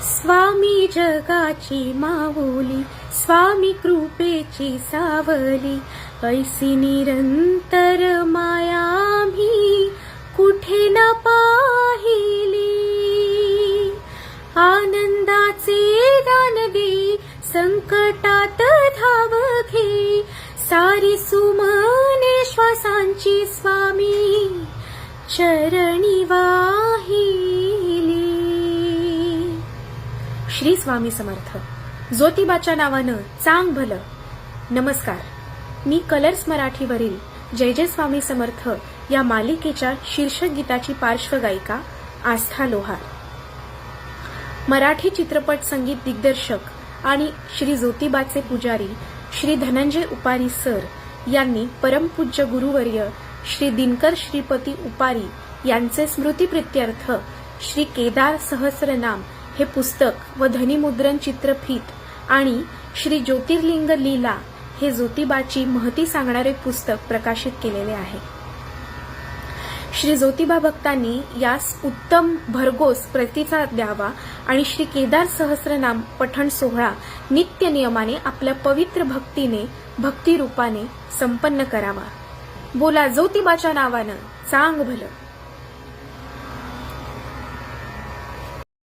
स्वामी जगाची माऊली, स्वामी कृपेची सावली, ऐसी निरंतर माया आम्ही कुठे न पाहिली. आनंदाचे दान दे, संकटात धाव घे, सारी सुमने श्वासांची स्वामी चरणी वाहिली. श्री स्वामी समर्थ. ज्योतिबाच्या नावानं चांग भलं. नमस्कार, मी कलर्स मराठीवरील जय जय स्वामी समर्थ या मालिकेच्या शीर्षक गीताची पार्श्वगायिका आस्था लोहार. मराठी चित्रपट संगीत दिग्दर्शक आणि श्री ज्योतिबाचे पुजारी श्री धनंजय उपारी सर यांनी परमपूज्य गुरुवर्य श्री दिनकर श्रीपती उपारी यांचे स्मृतिप्रित्यर्थ श्री केदार सहस्रनाम हे पुस्तक व ध्वनिमुद्रण चित्रफीत आणि श्री ज्योतिर्लिंग लीला हे ज्योतिबाची महती सांगणारे पुस्तक प्रकाशित केलेले आहे. श्री ज्योतिबा भक्तांनी यास उत्तम भरघोस प्रतिसाद द्यावा आणि श्री केदार सहस्रनाम पठण सोहळा नित्य नियमाने आपल्या पवित्र भक्तीने भक्तिरूपाने संपन्न करावा. बोला ज्योतिबाच्या नावानं चांग भलं.